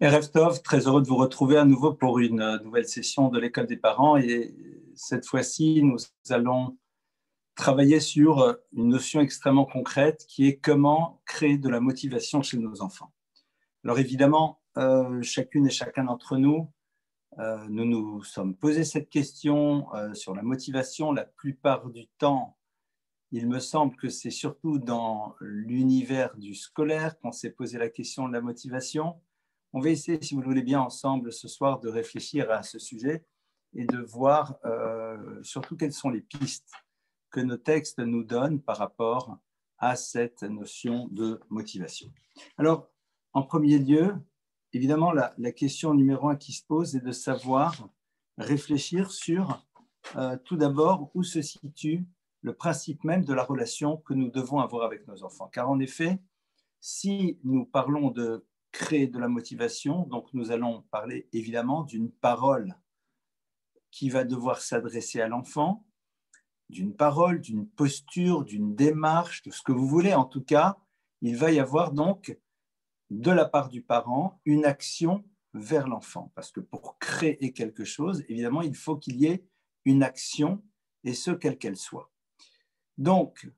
Erev Tov, très heureux de vous retrouver à nouveau pour une nouvelle session de l'école des parents. Et cette fois-ci, nous allons travailler sur une notion extrêmement concrète qui est comment créer de la motivation chez nos enfants. Alors évidemment, chacune et chacun d'entre nous, nous nous sommes posé cette question sur la motivation. La plupart du temps, il me semble que c'est surtout dans l'univers du scolaire qu'on s'est posé la question de la motivation. On va essayer, si vous le voulez bien, ensemble ce soir de réfléchir à ce sujet et de voir surtout quelles sont les pistes que nos textes nous donnent par rapport à cette notion de motivation. Alors, en premier lieu, évidemment, la question numéro un qui se pose est de savoir réfléchir sur tout d'abord où se situe le principe même de la relation que nous devons avoir avec nos enfants. Car en effet, si nous parlons de créer de la motivation, donc nous allons parler évidemment d'une parole qui va devoir s'adresser à l'enfant, d'une parole, d'une posture, d'une démarche, de ce que vous voulez. En tout cas, il va y avoir donc de la part du parent une action vers l'enfant. Parce que pour créer quelque chose, évidemment, il faut qu'il y ait une action, et ce, quelle qu'elle soit. Donc,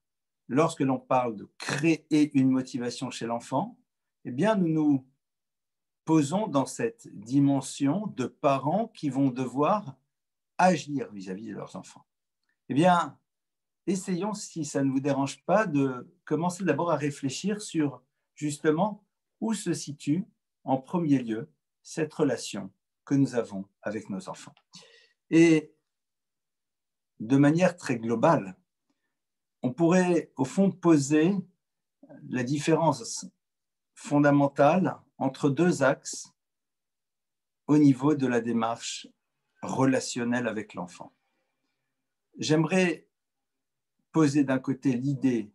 lorsque l'on parle de créer une motivation chez l'enfant, eh bien, nous nous posons dans cette dimension de parents qui vont devoir agir vis-à-vis de leurs enfants. Eh bien, essayons, si ça ne vous dérange pas, de commencer d'abord à réfléchir sur justement où se situe en premier lieu cette relation que nous avons avec nos enfants. Et de manière très globale, on pourrait au fond poser la différence fondamentale entre deux axes au niveau de la démarche relationnelle avec l'enfant. J'aimerais poser d'un côté l'idée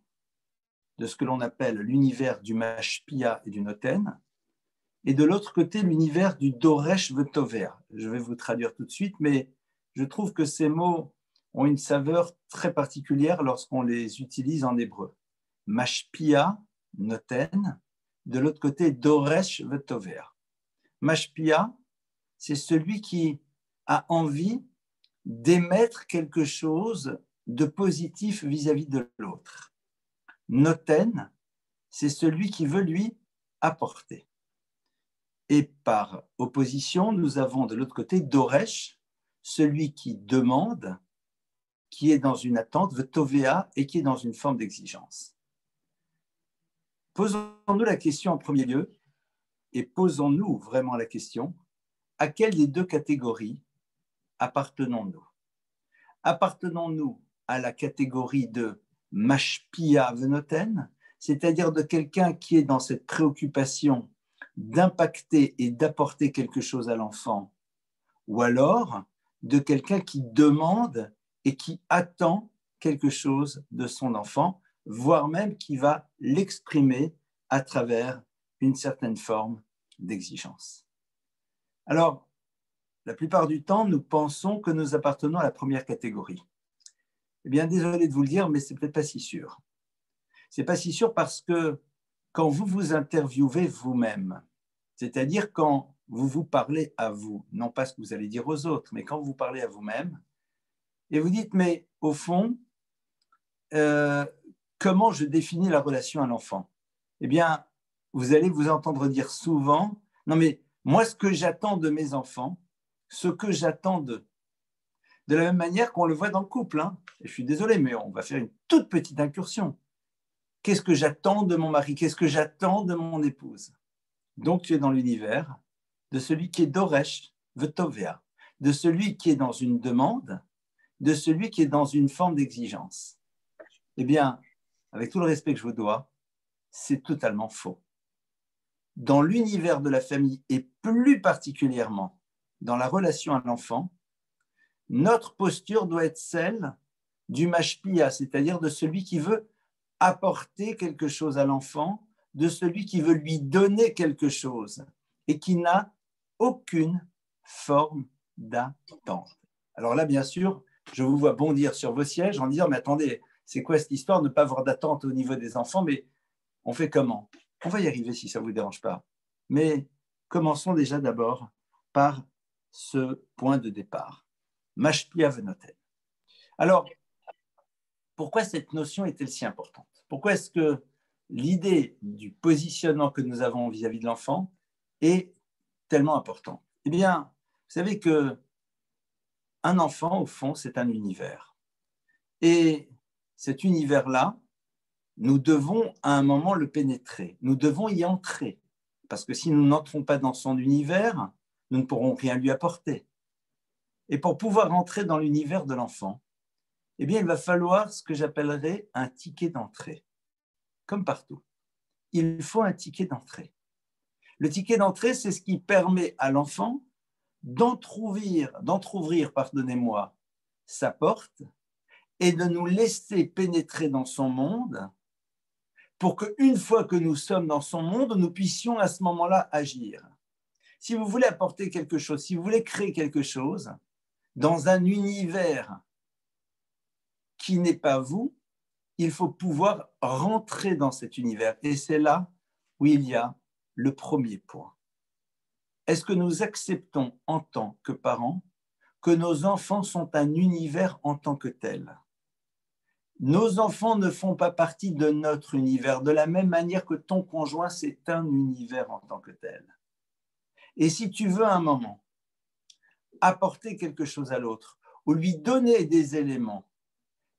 de ce que l'on appelle l'univers du mashpia et du noten, et de l'autre côté l'univers du doresh vetover. Je vais vous traduire tout de suite, mais je trouve que ces mots ont une saveur très particulière lorsqu'on les utilise en hébreu. Mashpia, noten, de l'autre côté doresh vetover. Mashpia, c'est celui qui a envie d'émettre quelque chose de positif vis-à-vis de l'autre. Noten, c'est celui qui veut lui apporter. Et par opposition, nous avons de l'autre côté Doresh, celui qui demande, qui est dans une attente, Vetovea, et qui est dans une forme d'exigence. Posons-nous la question en premier lieu, et posons-nous vraiment la question, à quelle des deux catégories appartenons-nous? Appartenons-nous à la catégorie de Mashpia Venoten, c'est-à-dire de quelqu'un qui est dans cette préoccupation d'impacter et d'apporter quelque chose à l'enfant, ou alors de quelqu'un qui demande et qui attend quelque chose de son enfant, voire même qui va l'exprimer à travers une certaine forme d'exigence. Alors, la plupart du temps, nous pensons que nous appartenons à la première catégorie. Eh bien, désolé de vous le dire, mais c'est peut-être pas si sûr. C'est pas si sûr parce que quand vous vous interviewez vous-même, c'est-à-dire quand vous vous parlez à vous, non pas ce que vous allez dire aux autres, mais quand vous parlez à vous-même, et vous dites, mais au fond, comment je définis la relation à l'enfant? Eh bien, vous allez vous entendre dire souvent, non mais moi, ce que j'attends de mes enfants, ce que j'attends d'eux, de la même manière qu'on le voit dans le couple. Hein. Et je suis désolé, mais on va faire une toute petite incursion. Qu'est-ce que j'attends de mon mari? Qu'est-ce que j'attends de mon épouse? Donc, tu es dans l'univers de celui qui est Doresh, Vetovea, de celui qui est dans une demande, de celui qui est dans une forme d'exigence. Eh bien, avec tout le respect que je vous dois, c'est totalement faux. Dans l'univers de la famille, et plus particulièrement dans la relation à l'enfant, notre posture doit être celle du mashpia, c'est-à-dire de celui qui veut apporter quelque chose à l'enfant, de celui qui veut lui donner quelque chose et qui n'a aucune forme d'attente. Alors là, bien sûr, je vous vois bondir sur vos sièges en disant, mais attendez, c'est quoi cette histoire de ne pas avoir d'attente au niveau des enfants? Mais on fait comment? On va y arriver si ça ne vous dérange pas. Mais Commençons déjà d'abord par ce point de départ. Mashpia venoten. Alors, pourquoi cette notion est-elle si importante? Pourquoi est-ce que l'idée du positionnement que nous avons vis-à-vis de l'enfant est tellement importante? Eh bien, vous savez que un enfant, au fond, c'est un univers. Et cet univers-là, nous devons à un moment le pénétrer. Nous devons y entrer. Parce que si nous n'entrons pas dans son univers, nous ne pourrons rien lui apporter. Et pour pouvoir entrer dans l'univers de l'enfant, eh bien, il va falloir ce que j'appellerais un ticket d'entrée. Comme partout. Il faut un ticket d'entrée. Le ticket d'entrée, c'est ce qui permet à l'enfant d'entrouvrir, pardonnez-moi, sa porte et de nous laisser pénétrer dans son monde pour qu'une fois que nous sommes dans son monde, nous puissions à ce moment-là agir. Si vous voulez apporter quelque chose, si vous voulez créer quelque chose dans un univers qui n'est pas vous, il faut pouvoir rentrer dans cet univers. Et c'est là où il y a le premier point. Est-ce que nous acceptons en tant que parents que nos enfants sont un univers en tant que tel? Nos enfants ne font pas partie de notre univers, de la même manière que ton conjoint, c'est un univers en tant que tel. Et si tu veux un moment apporter quelque chose à l'autre, ou lui donner des éléments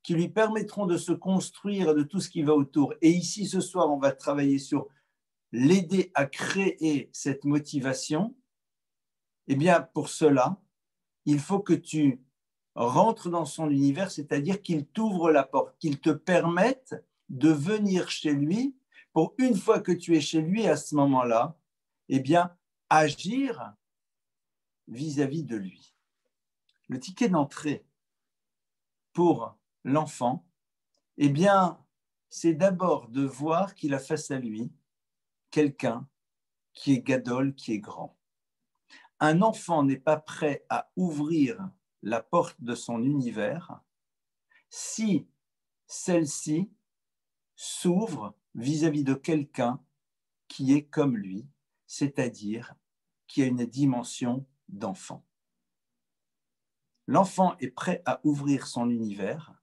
qui lui permettront de se construire de tout ce qui va autour, et ici ce soir, on va travailler sur l'aider à créer cette motivation, eh bien pour cela, il faut que tu rentres dans son univers, c'est-à-dire qu'il t'ouvre la porte, qu'il te permette de venir chez lui pour une fois que tu es chez lui à ce moment-là, eh bien, agir vis-à-vis de lui. Le ticket d'entrée pour l'enfant, eh bien, c'est d'abord de voir qu'il a face à lui quelqu'un qui est gadol, qui est grand. Un enfant n'est pas prêt à ouvrir la porte de son univers si celle-ci s'ouvre vis-à-vis de quelqu'un qui est comme lui, c'est-à-dire qui a une dimension d'enfant. L'enfant est prêt à ouvrir son univers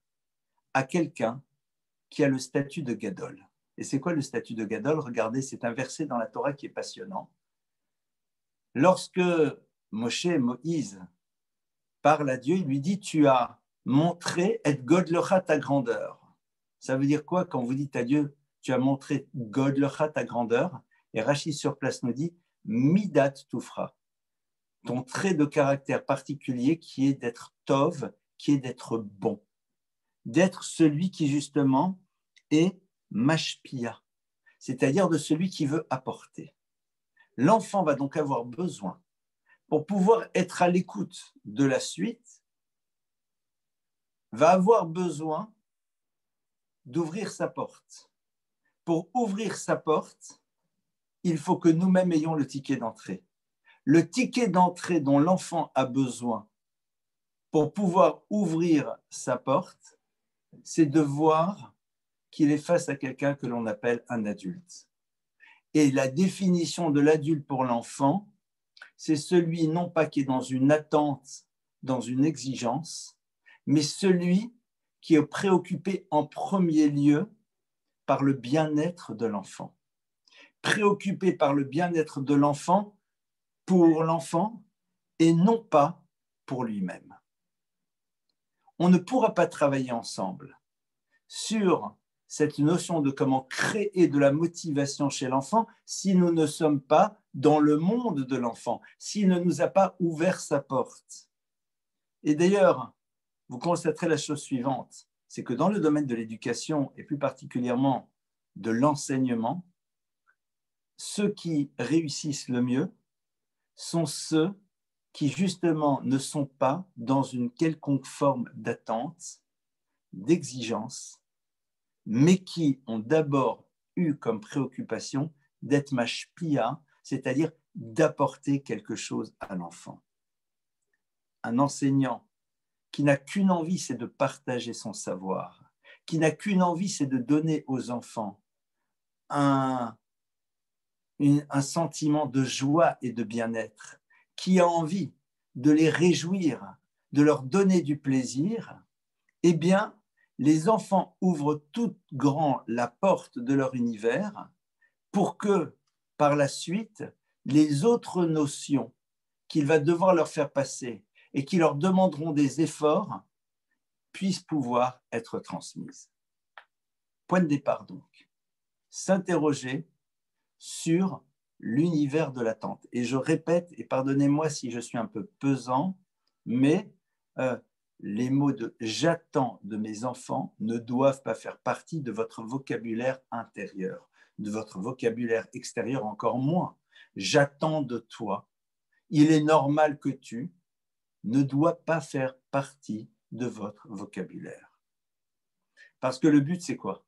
à quelqu'un qui a le statut de gadol. Et c'est quoi le statut de gadol? Regardez, c'est un verset dans la Torah qui est passionnant. Lorsque Moïse parle à Dieu, il lui dit, tu as montré et godlecha ta grandeur. Ça veut dire quoi quand vous dites à Dieu, tu as montré godlecha ta grandeur? Et Rachid sur place nous dit, midat toufra, ton trait de caractère particulier qui est d'être tov, qui est d'être bon, d'être celui qui justement est mashpia, c'est-à-dire de celui qui veut apporter. L'enfant va donc avoir besoin, pour pouvoir être à l'écoute de la suite, va avoir besoin d'ouvrir sa porte. Pour ouvrir sa porte, il faut que nous-mêmes ayons le ticket d'entrée. Le ticket d'entrée dont l'enfant a besoin pour pouvoir ouvrir sa porte, c'est de voir qu'il est face à quelqu'un que l'on appelle un adulte. Et la définition de l'adulte pour l'enfant, c'est celui non pas qui est dans une attente, dans une exigence, mais celui qui est préoccupé en premier lieu par le bien-être de l'enfant. Préoccupé par le bien-être de l'enfant pour l'enfant et non pas pour lui-même. On ne pourra pas travailler ensemble sur cette notion de comment créer de la motivation chez l'enfant si nous ne sommes pas dans le monde de l'enfant, s'il ne nous a pas ouvert sa porte. Et d'ailleurs, vous constaterez la chose suivante, c'est que dans le domaine de l'éducation, et plus particulièrement de l'enseignement, ceux qui réussissent le mieux sont ceux qui justement ne sont pas dans une quelconque forme d'attente, d'exigence, mais qui ont d'abord eu comme préoccupation d'être mashpia, c'est-à-dire d'apporter quelque chose à l'enfant. Un enseignant qui n'a qu'une envie, c'est de partager son savoir, qui n'a qu'une envie, c'est de donner aux enfants une un sentiment de joie et de bien-être, qui a envie de les réjouir, de leur donner du plaisir, eh bien, les enfants ouvrent tout grand la porte de leur univers pour que, par la suite, les autres notions qu'il va devoir leur faire passer et qui leur demanderont des efforts puissent pouvoir être transmises. Point de départ donc, s'interroger sur l'univers de l'attente. Et je répète, et pardonnez-moi si je suis un peu pesant, mais les mots de « j'attends de mes enfants » ne doivent pas faire partie de votre vocabulaire intérieur, de votre vocabulaire extérieur encore moins. « J'attends de toi », il est normal que tu, ne doit pas faire partie de votre vocabulaire. Parce que le but, c'est quoi?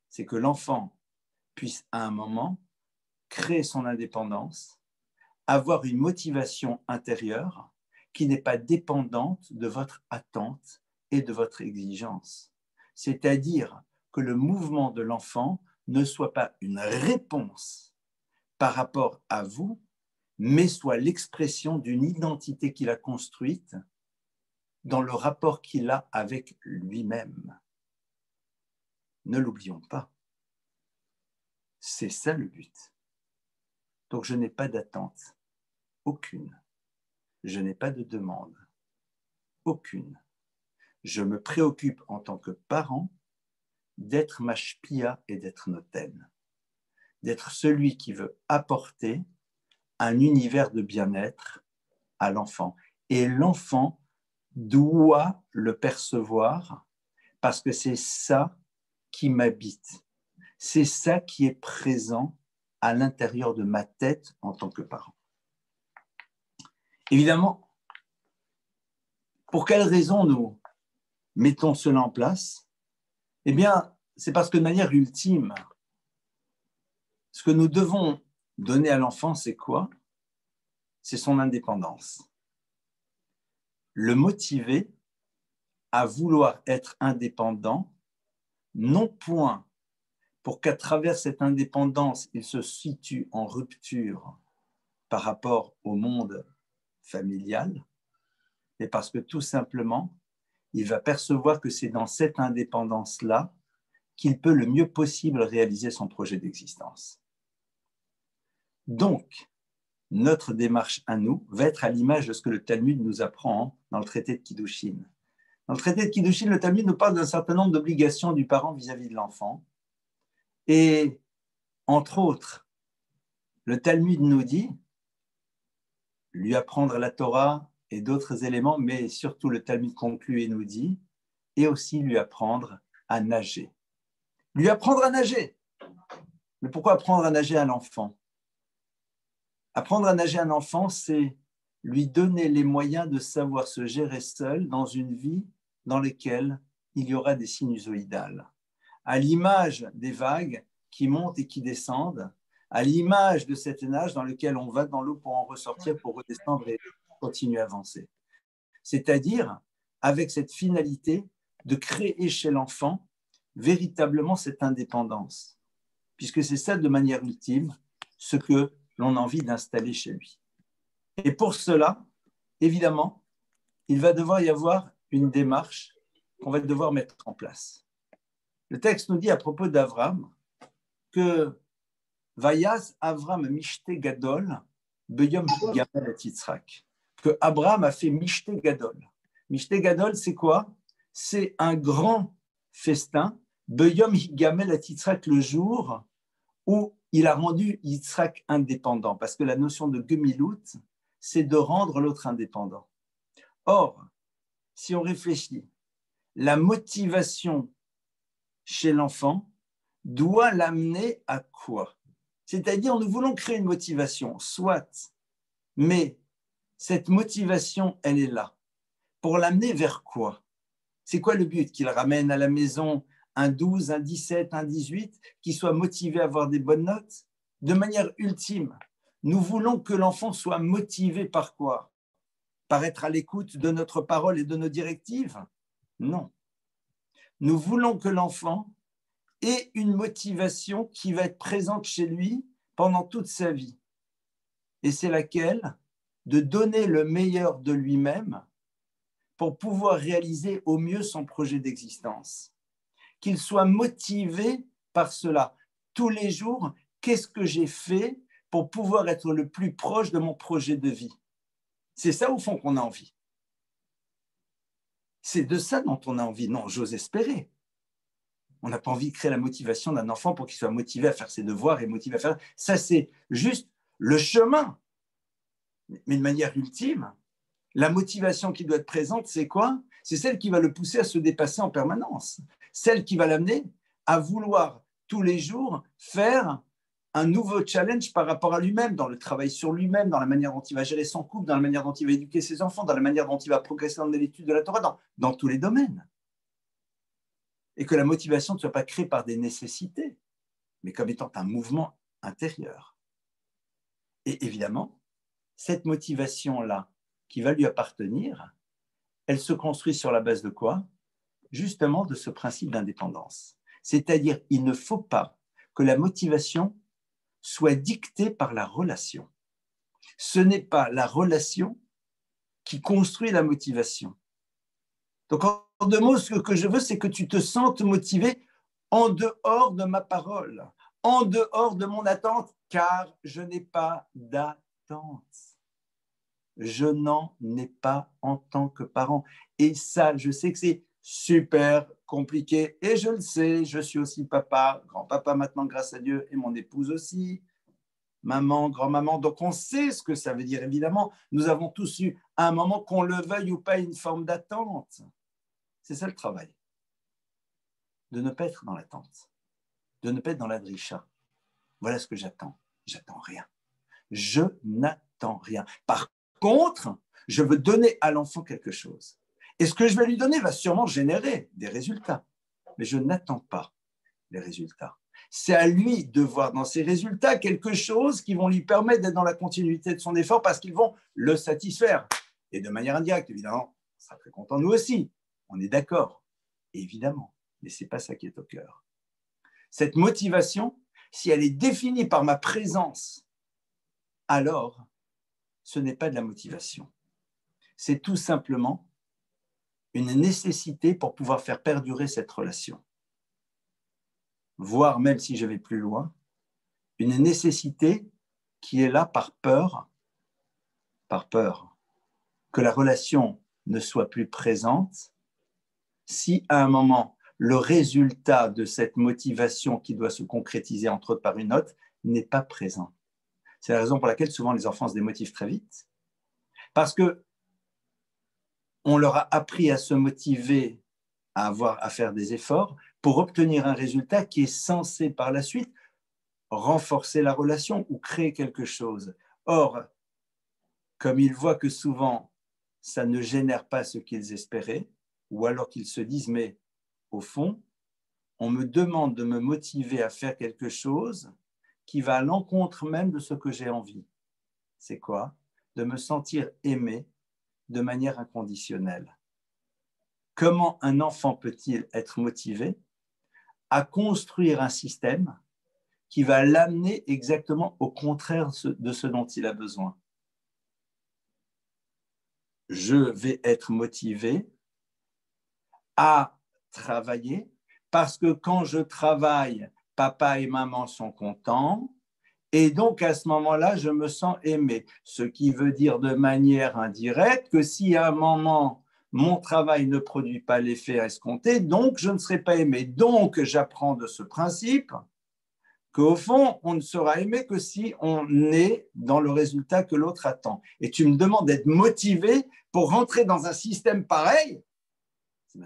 C'est que l'enfant puisse à un moment créer son indépendance, avoir une motivation intérieure qui n'est pas dépendante de votre attente et de votre exigence. C'est-à-dire que le mouvement de l'enfant ne soit pas une réponse par rapport à vous, mais soit l'expression d'une identité qu'il a construite dans le rapport qu'il a avec lui-même. Ne l'oublions pas. C'est ça le but. Donc je n'ai pas d'attente, aucune. Je n'ai pas de demande, aucune. Je me préoccupe en tant que parent d'être mashpia et d'être noten, d'être celui qui veut apporter un univers de bien-être à l'enfant. Et l'enfant doit le percevoir parce que c'est ça qui m'habite. C'est ça qui est présent à l'intérieur de ma tête en tant que parent. Évidemment, pour quelles raisons nous mettons cela en place? Eh bien, c'est parce que de manière ultime, ce que nous devons donner à l'enfant, c'est quoi? C'est son indépendance. Le motiver à vouloir être indépendant, non point pour qu'à travers cette indépendance, il se situe en rupture par rapport au monde familial, mais parce que tout simplement, il va percevoir que c'est dans cette indépendance-là qu'il peut le mieux possible réaliser son projet d'existence. Donc, notre démarche à nous va être à l'image de ce que le Talmud nous apprend dans le traité de Kiddushin. Dans le traité de Kiddushin, le Talmud nous parle d'un certain nombre d'obligations du parent vis-à-vis de l'enfant. Et, entre autres, le Talmud nous dit lui apprendre la Torah et d'autres éléments, mais surtout le Talmud conclut et nous dit, et aussi lui apprendre à nager. Lui apprendre à nager. Mais pourquoi apprendre à nager à l'enfant? Apprendre à nager à un enfant, c'est lui donner les moyens de savoir se gérer seul dans une vie dans laquelle il y aura des sinusoïdales. À l'image des vagues qui montent et qui descendent, à l'image de cette nage dans lequel on va dans l'eau pour en ressortir, pour redescendre et continuer à avancer. C'est-à-dire avec cette finalité de créer chez l'enfant véritablement cette indépendance, puisque c'est ça de manière ultime ce que l'on a envie d'installer chez lui. Et pour cela, évidemment, il va devoir y avoir une démarche qu'on va devoir mettre en place. Le texte nous dit à propos d'Avram que Vayaz Avram Mishte Gadol Beyom Gamel et Yitzhak, que Abraham a fait Mishte Gadol. Mishte Gadol, c'est quoi? C'est un grand festin, Beyom Gamel et Yitzhak, le jour où il a rendu Yitzhak indépendant, parce que la notion de Gemilut, c'est de rendre l'autre indépendant. Or, si on réfléchit, la motivation chez l'enfant doit l'amener à quoi? C'est-à-dire, nous voulons créer une motivation, soit, mais cette motivation, elle est là. Pour l'amener vers quoi? C'est quoi le but? Qu'il ramène à la maison un 12, un 17, un 18, qu'il soit motivé à avoir des bonnes notes? De manière ultime, nous voulons que l'enfant soit motivé par quoi? Par être à l'écoute de notre parole et de nos directives? Non. Nous voulons que l'enfant ait une motivation qui va être présente chez lui pendant toute sa vie. Et c'est laquelle? De donner le meilleur de lui-même pour pouvoir réaliser au mieux son projet d'existence. Qu'il soit motivé par cela. Tous les jours, qu'est-ce que j'ai fait pour pouvoir être le plus proche de mon projet de vie? C'est ça au fond qu'on a envie. C'est de ça dont on a envie. Non, j'ose espérer. On n'a pas envie de créer la motivation d'un enfant pour qu'il soit motivé à faire ses devoirs et motivé à faire... Ça, c'est juste le chemin. Mais de manière ultime, la motivation qui doit être présente, c'est quoi? C'est celle qui va le pousser à se dépasser en permanence. Celle qui va l'amener à vouloir tous les jours faire un nouveau challenge par rapport à lui-même, dans le travail sur lui-même, dans la manière dont il va gérer son couple, dans la manière dont il va éduquer ses enfants, dans la manière dont il va progresser dans l'étude de la Torah, dans tous les domaines. Et que la motivation ne soit pas créée par des nécessités, mais comme étant un mouvement intérieur. Et évidemment, cette motivation-là qui va lui appartenir, elle se construit sur la base de quoi? Justement de ce principe d'indépendance. C'est-à-dire, il ne faut pas que la motivation soit dictée par la relation. Ce n'est pas la relation qui construit la motivation. Donc, en deux mots, ce que je veux, c'est que tu te sentes motivé en dehors de ma parole, en dehors de mon attente, car je n'ai pas d'attente. Je n'en ai pas en tant que parent. Et ça, je sais que c'est super compliqué. Et je le sais, je suis aussi papa, grand-papa maintenant, grâce à Dieu, et mon épouse aussi, maman, grand-maman. Donc, on sait ce que ça veut dire, évidemment. Nous avons tous eu, à un moment, qu'on le veuille ou pas, une forme d'attente. C'est ça le travail. De ne pas être dans l'attente. De ne pas être dans la dricha. Voilà ce que j'attends. J'attends rien. Je n'attends rien. Par contre, je veux donner à l'enfant quelque chose. Et ce que je vais lui donner va sûrement générer des résultats. Mais je n'attends pas les résultats. C'est à lui de voir dans ses résultats quelque chose qui vont lui permettre d'être dans la continuité de son effort parce qu'ils vont le satisfaire. Et de manière indirecte, évidemment, on sera très content nous aussi. On est d'accord, évidemment. Mais ce n'est pas ça qui est au cœur. Cette motivation, si elle est définie par ma présence, alors ce n'est pas de la motivation. C'est tout simplement une nécessité pour pouvoir faire perdurer cette relation. Voire, même si je vais plus loin, une nécessité qui est là par peur que la relation ne soit plus présente si à un moment, le résultat de cette motivation qui doit se concrétiser entre autres par une autre n'est pas présent. C'est la raison pour laquelle souvent les enfants se démotivent très vite. Parce que on leur a appris à se motiver, à faire des efforts pour obtenir un résultat qui est censé par la suite renforcer la relation ou créer quelque chose. Or, comme ils voient que souvent ça ne génère pas ce qu'ils espéraient, ou alors qu'ils se disent, mais au fond, on me demande de me motiver à faire quelque chose qui va à l'encontre même de ce que j'ai envie. C'est quoi? De me sentir aimé de manière inconditionnelle. Comment un enfant peut-il être motivé à construire un système qui va l'amener exactement au contraire de ce dont il a besoin? Je vais être motivé à travailler parce que quand je travaille, papa et maman sont contents et donc à ce moment-là, je me sens aimé. Ce qui veut dire de manière indirecte que si à un moment, mon travail ne produit pas l'effet escompté, donc je ne serai pas aimé. Donc j'apprends de ce principe qu'au fond, on ne sera aimé que si on est dans le résultat que l'autre attend. Et tu me demandes d'être motivé pour rentrer dans un système pareil? Ça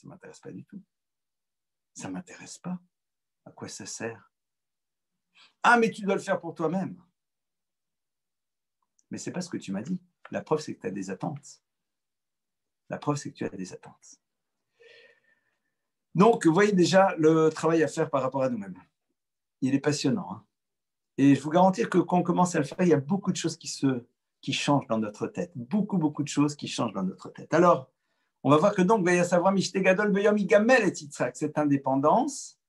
ne m'intéresse pas du tout. Ça ne m'intéresse pas. À quoi ça sert? Ah, mais tu dois le faire pour toi-même. Mais ce n'est pas ce que tu m'as dit. La preuve, c'est que tu as des attentes. La preuve, c'est que tu as des attentes. Donc, vous voyez déjà le travail à faire par rapport à nous-mêmes. Il est passionnant. Hein. Et je vous garantis que quand on commence à le faire, il y a beaucoup de choses qui changent dans notre tête. Beaucoup de choses qui changent dans notre tête. Alors, on va voir que donc, cette indépendance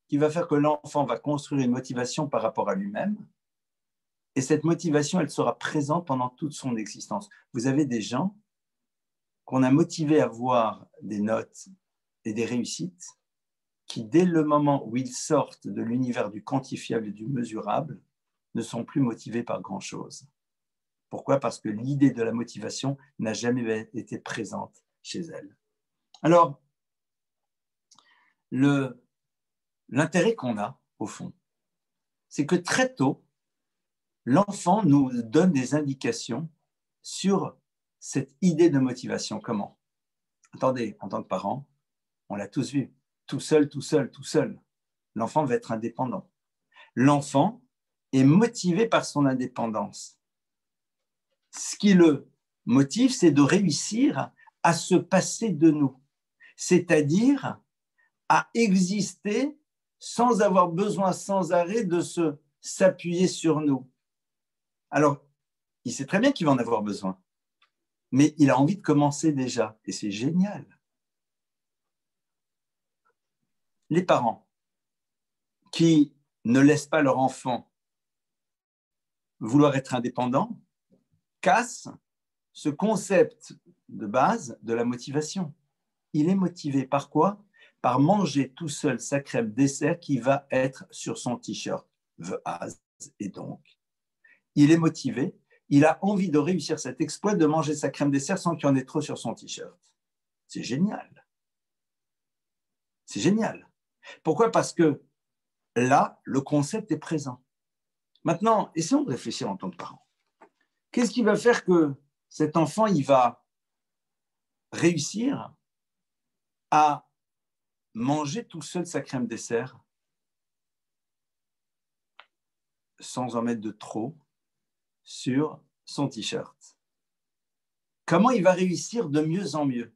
qui va faire que l'enfant va construire une motivation par rapport à lui-même Et cette motivation, elle sera présente pendant toute son existence. Vous avez des gens qu'on a motivés à avoir des notes et des réussites qui, dès le moment où ils sortent de l'univers du quantifiable et du mesurable, ne sont plus motivés par grand-chose. Pourquoi? Parce que l'idée de la motivation n'a jamais été présente chez elles. Alors, l'intérêt qu'on a, au fond, c'est que très tôt, l'enfant nous donne des indications sur cette idée de motivation. Comment? Attendez, en tant que parent, on l'a tous vu. Tout seul, tout seul, tout seul. L'enfant va être indépendant. L'enfant est motivé par son indépendance. Ce qui le motive, c'est de réussir à se passer de nous, c'est-à-dire à exister sans avoir besoin sans arrêt de s'appuyer sur nous. Alors, il sait très bien qu'il va en avoir besoin, mais il a envie de commencer déjà, et c'est génial. Les parents qui ne laissent pas leur enfant vouloir être indépendant cassent ce concept de base de la motivation. Il est motivé par quoi? Par manger tout seul sa crème dessert qui va être sur son t-shirt. The as. Et donc, il est motivé, il a envie de réussir cet exploit de manger sa crème dessert sans qu'il y en ait trop sur son t-shirt. C'est génial. C'est génial. Pourquoi? Parce que là, le concept est présent. Maintenant, essayons de réfléchir en tant que parents. Qu'est-ce qui va faire que cet enfant, il va réussir à manger tout seul sa crème dessert sans en mettre de trop sur son t-shirt? Comment il va réussir de mieux en mieux?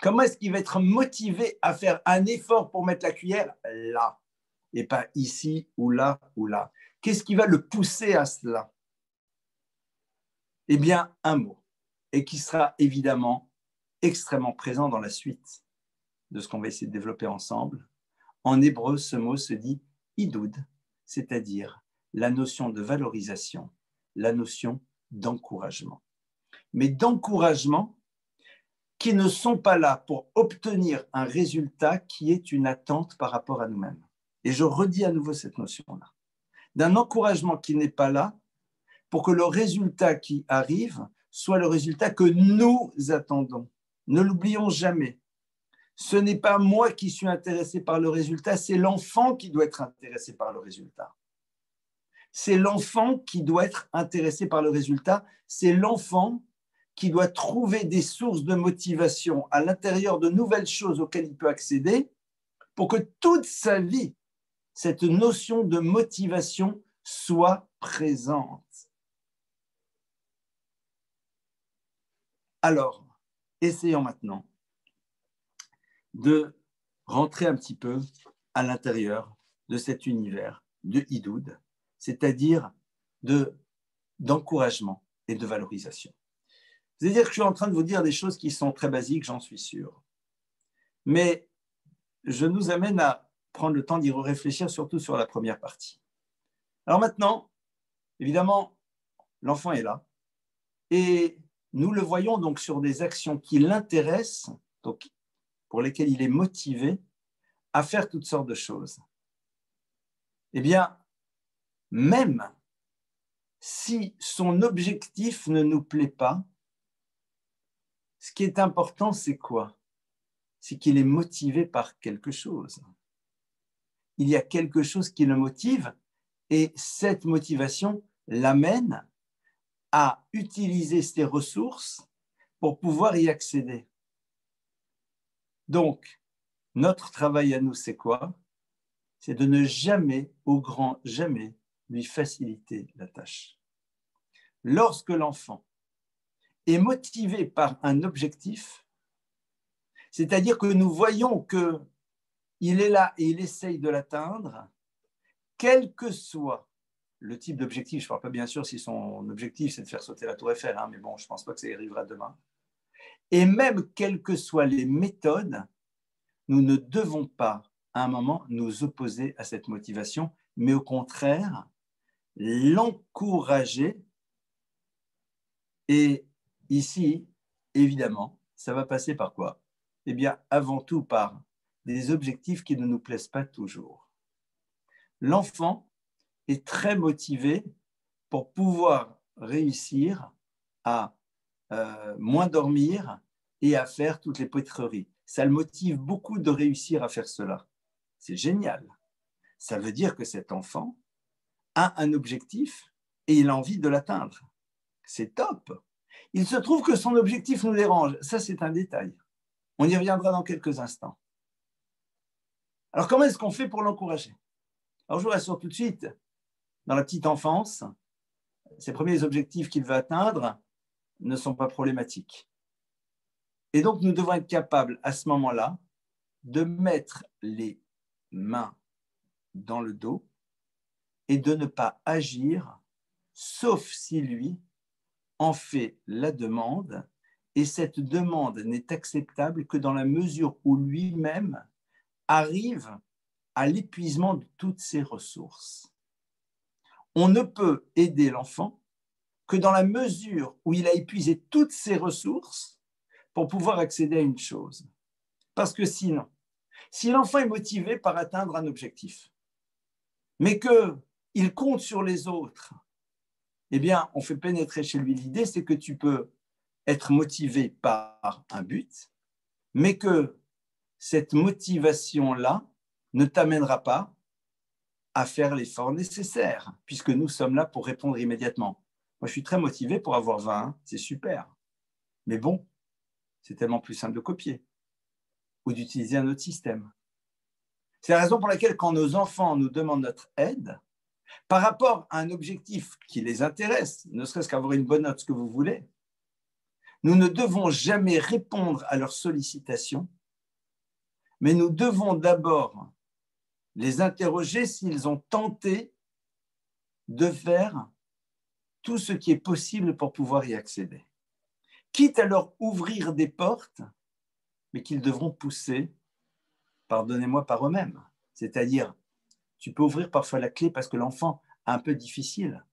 Comment est-ce qu'il va être motivé à faire un effort pour mettre la cuillère là et pas ici ou là ou là? Qu'est-ce qui va le pousser à cela? Eh bien, un mot, et qui sera évidemment extrêmement présent dans la suite de ce qu'on va essayer de développer ensemble. En hébreu, ce mot se dit idoud, c'est-à-dire la notion de valorisation, la notion d'encouragement. Mais d'encouragement qui ne sont pas là pour obtenir un résultat qui est une attente par rapport à nous-mêmes. Et je redis à nouveau cette notion-là. D'un encouragement qui n'est pas là pour que le résultat qui arrive soit le résultat que nous attendons. Ne l'oublions jamais. Ce n'est pas moi qui suis intéressé par le résultat, c'est l'enfant qui doit être intéressé par le résultat. C'est l'enfant qui doit être intéressé par le résultat, c'est l'enfant qui doit trouver des sources de motivation à l'intérieur de nouvelles choses auxquelles il peut accéder pour que toute sa vie, cette notion de motivation soit présente. Alors, essayons maintenant de rentrer un petit peu à l'intérieur de cet univers de Idoud, c'est-à-dire d'encouragement et de valorisation. C'est-à-dire que je suis en train de vous dire des choses qui sont très basiques, j'en suis sûr. Mais je nous amène à prendre le temps d'y réfléchir, surtout sur la première partie. Alors maintenant, évidemment, l'enfant est là. Et nous le voyons donc sur des actions qui l'intéressent, donc pour lesquelles il est motivé à faire toutes sortes de choses. Eh bien, même si son objectif ne nous plaît pas, ce qui est important, c'est quoi? C'est qu'il est motivé par quelque chose. Il y a quelque chose qui le motive et cette motivation l'amène à utiliser ses ressources pour pouvoir y accéder. Donc, notre travail à nous, c'est quoi? C'est de ne jamais, au grand jamais, lui faciliter la tâche. Lorsque l'enfant est motivé par un objectif, c'est-à-dire que nous voyons qu'il est là et il essaye de l'atteindre, quel que soit le type d'objectif, je ne parle pas bien sûr si son objectif c'est de faire sauter la tour Eiffel, mais bon, je ne pense pas que ça y arrivera demain, et même quelles que soient les méthodes, nous ne devons pas à un moment nous opposer à cette motivation, mais au contraire, l'encourager. Et ici, évidemment, ça va passer par quoi? Eh bien, avant tout par des objectifs qui ne nous plaisent pas toujours. L'enfant est très motivé pour pouvoir réussir à moins dormir et à faire toutes les poteries. Ça le motive beaucoup de réussir à faire cela. C'est génial. Ça veut dire que cet enfant a un objectif et il a envie de l'atteindre. C'est top. Il se trouve que son objectif nous dérange. Ça, c'est un détail. On y reviendra dans quelques instants. Alors, comment est-ce qu'on fait pour l'encourager? Alors, je vous rassure tout de suite, dans la petite enfance, ses premiers objectifs qu'il veut atteindre ne sont pas problématiques. Et donc, nous devons être capables, à ce moment-là, de mettre les mains dans le dos et de ne pas agir, sauf si lui en fait la demande, et cette demande n'est acceptable que dans la mesure où lui-même arrive à l'épuisement de toutes ses ressources. On ne peut aider l'enfant que dans la mesure où il a épuisé toutes ses ressources pour pouvoir accéder à une chose. Parce que sinon, si l'enfant est motivé par atteindre un objectif, mais qu'il compte sur les autres, eh bien, on fait pénétrer chez lui l'idée, c'est que tu peux être motivé par un but, mais que cette motivation-là ne t'amènera pas à faire l'effort nécessaire, puisque nous sommes là pour répondre immédiatement. Moi, je suis très motivé pour avoir 20, c'est super. Mais bon, c'est tellement plus simple de copier ou d'utiliser un autre système. C'est la raison pour laquelle, quand nos enfants nous demandent notre aide, par rapport à un objectif qui les intéresse, ne serait-ce qu'avoir une bonne note, ce que vous voulez, nous ne devons jamais répondre à leurs sollicitations, mais nous devons d'abord les interroger s'ils ont tenté de faire tout ce qui est possible pour pouvoir y accéder. Quitte à leur ouvrir des portes, mais qu'ils devront pousser, pardonnez-moi, par eux-mêmes. C'est-à-dire, tu peux ouvrir parfois la clé parce que l'enfant a un peu difficile,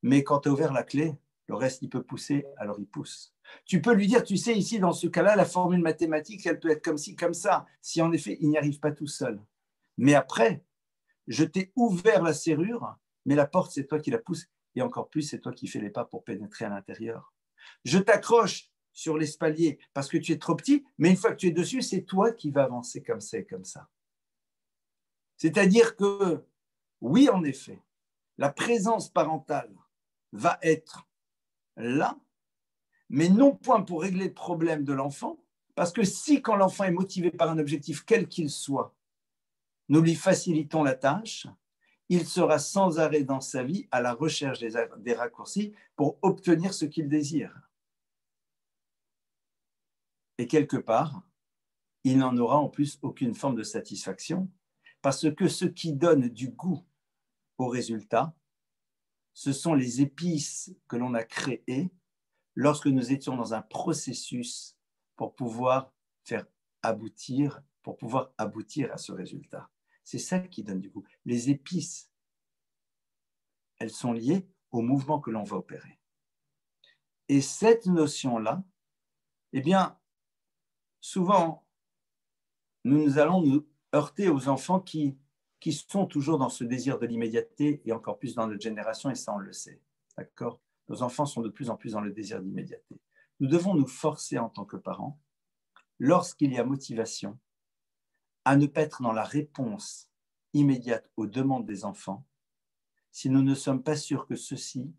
mais quand tu as ouvert la clé, le reste, il peut pousser, alors il pousse. Tu peux lui dire, tu sais, ici, dans ce cas-là, la formule mathématique, elle peut être comme ci, comme ça, si en effet, il n'y arrive pas tout seul. Mais après, je t'ai ouvert la serrure, mais la porte, c'est toi qui la pousses, et encore plus, c'est toi qui fais les pas pour pénétrer à l'intérieur. Je t'accroche sur l'espalier parce que tu es trop petit, mais une fois que tu es dessus, c'est toi qui vas avancer comme ça et comme ça. C'est-à-dire que, oui, en effet, la présence parentale va être là, mais non point pour régler le problème de l'enfant, parce que si, quand l'enfant est motivé par un objectif, quel qu'il soit, nous lui facilitons la tâche, il sera sans arrêt dans sa vie à la recherche des raccourcis pour obtenir ce qu'il désire. Et quelque part, il n'en aura en plus aucune forme de satisfaction, parce que ce qui donne du goût au résultat, ce sont les épices que l'on a créées lorsque nous étions dans un processus pour pouvoir aboutir à ce résultat. C'est ça qui donne du goût. Les épices, elles sont liées au mouvement que l'on va opérer. Et cette notion-là, eh bien, souvent, nous allons nous heurter aux enfants qui sont toujours dans ce désir de l'immédiateté et encore plus dans notre génération, et ça, on le sait. D'accord ? Nos enfants sont de plus en plus dans le désir d'immédiateté. Nous devons nous forcer en tant que parents, lorsqu'il y a motivation, à ne pas être dans la réponse immédiate aux demandes des enfants si nous ne sommes pas sûrs que ceux-ci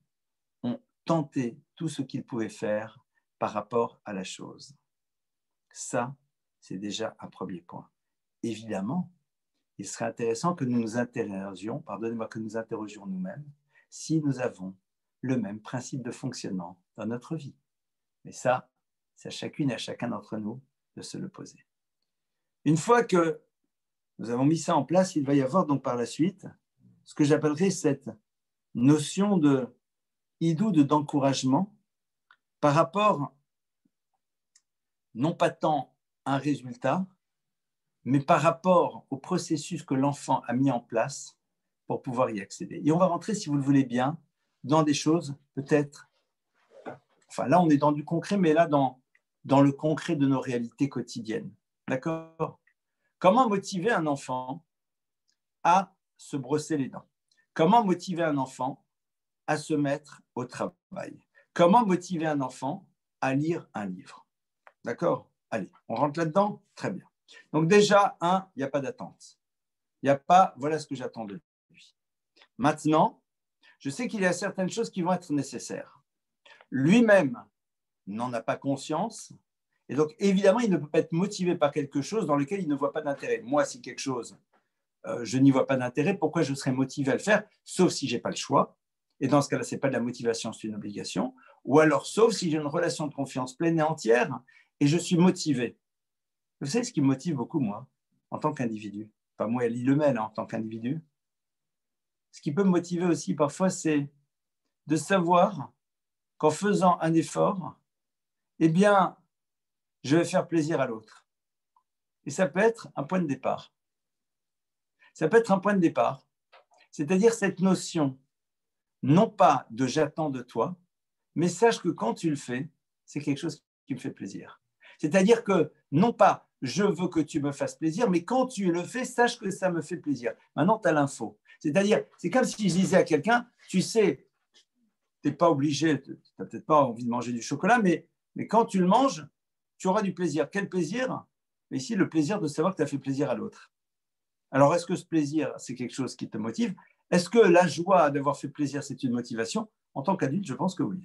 ont tenté tout ce qu'ils pouvaient faire par rapport à la chose. Ça, c'est déjà un premier point. Évidemment, il serait intéressant que nous nous interrogions, que nous interrogions nous-mêmes si nous avons le même principe de fonctionnement dans notre vie. Mais ça, c'est à chacune et à chacun d'entre nous de se le poser. Une fois que nous avons mis ça en place, il va y avoir donc par la suite ce que j'appellerais cette notion de idoud, d'encouragement par rapport non pas tant à un résultat, mais par rapport au processus que l'enfant a mis en place pour pouvoir y accéder. Et on va rentrer, si vous le voulez bien, dans des choses peut-être, enfin là on est dans du concret, mais là dans le concret de nos réalités quotidiennes. D'accord? Comment motiver un enfant à se brosser les dents? Comment motiver un enfant à se mettre au travail? Comment motiver un enfant à lire un livre? D'accord? Allez, on rentre là-dedans? Très bien. Donc déjà, il n'y a pas d'attente. Il n'y a pas, voilà ce que j'attends de lui. Maintenant, je sais qu'il y a certaines choses qui vont être nécessaires. Lui-même n'en a pas conscience. Et donc, évidemment, il ne peut pas être motivé par quelque chose dans lequel il ne voit pas d'intérêt. Moi, si quelque chose, je n'y vois pas d'intérêt, pourquoi je serais motivé à le faire? Sauf si je n'ai pas le choix. Et dans ce cas-là, ce n'est pas de la motivation, c'est une obligation. Ou alors, sauf si j'ai une relation de confiance pleine et entière et je suis motivé. Vous savez ce qui me motive beaucoup, moi, en tant qu'individu? Pas moi, Elie Lemel, en tant qu'individu. Ce qui peut me motiver aussi parfois, c'est de savoir qu'en faisant un effort, eh bien, je vais faire plaisir à l'autre. Et ça peut être un point de départ. Ça peut être un point de départ, c'est-à-dire cette notion, non pas de j'attends de toi, mais sache que quand tu le fais, c'est quelque chose qui me fait plaisir. C'est-à-dire que non pas je veux que tu me fasses plaisir, mais quand tu le fais, sache que ça me fait plaisir. Maintenant, tu as l'info. C'est-à-dire, c'est comme si je disais à quelqu'un, tu sais, tu n'es pas obligé, tu n'as peut-être pas envie de manger du chocolat, mais quand tu le manges, tu auras du plaisir. Quel plaisir? Mais ici, le plaisir de savoir que tu as fait plaisir à l'autre. Alors, est-ce que ce plaisir, c'est quelque chose qui te motive? Est-ce que la joie d'avoir fait plaisir, c'est une motivation? En tant qu'adulte, je pense que oui.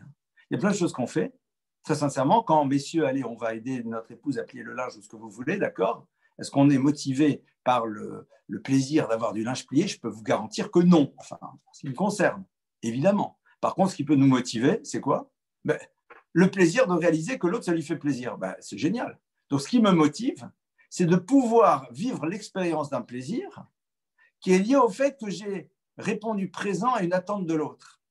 Il y a plein de choses qu'on fait. Très sincèrement, quand, messieurs, allez, on va aider notre épouse à plier le linge ou ce que vous voulez, d'accord? Est-ce qu'on est motivé par le plaisir d'avoir du linge plié? Je peux vous garantir que non. Enfin, en ce qui me concerne, évidemment. Par contre, ce qui peut nous motiver, c'est quoi? Le plaisir de réaliser que l'autre, ça lui fait plaisir. C'est génial. Donc, ce qui me motive, c'est de pouvoir vivre l'expérience d'un plaisir qui est lié au fait que j'ai répondu présent à une attente de l'autre.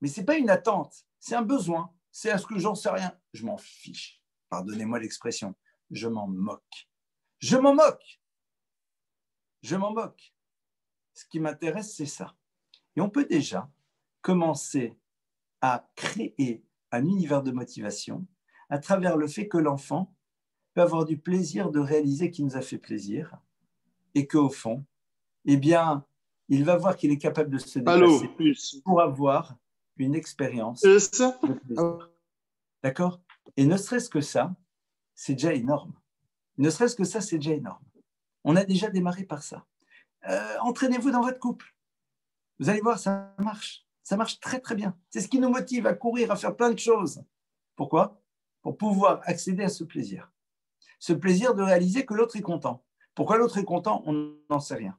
Mais ce n'est pas une attente, c'est un besoin. C'est à ce que j'en sais rien. Je m'en fiche. Pardonnez-moi l'expression. Je m'en moque. Je m'en moque. Je m'en moque. Ce qui m'intéresse, c'est ça. Et on peut déjà commencer à créer un univers de motivation à travers le fait que l'enfant peut avoir du plaisir de réaliser qu'il nous a fait plaisir et qu'au fond, eh bien, il va voir qu'il est capable de se dépasser Allô, plus. pour avoir une expérience Ça? de plaisir. D'accord? Et ne serait-ce que ça, c'est déjà énorme. Ne serait-ce que ça, c'est déjà énorme. On a déjà démarré par ça. Entraînez-vous dans votre couple. Vous allez voir, ça marche. Ça marche très, très bien. C'est ce qui nous motive à courir, à faire plein de choses. Pourquoi? Pour pouvoir accéder à ce plaisir. Ce plaisir de réaliser que l'autre est content. Pourquoi l'autre est content? On n'en sait rien.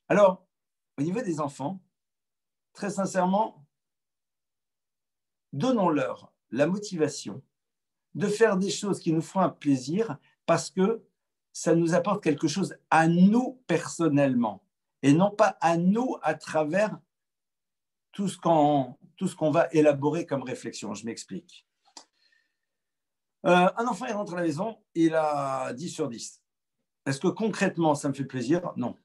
Alors, au niveau des enfants, très sincèrement, donnons-leur la motivation de faire des choses qui nous font un plaisir parce que ça nous apporte quelque chose à nous personnellement et non pas à nous à travers tout ce qu'on va élaborer comme réflexion. Je m'explique. Un enfant, il rentre à la maison, il a 10 sur 10. Est-ce que concrètement, ça me fait plaisir? Non.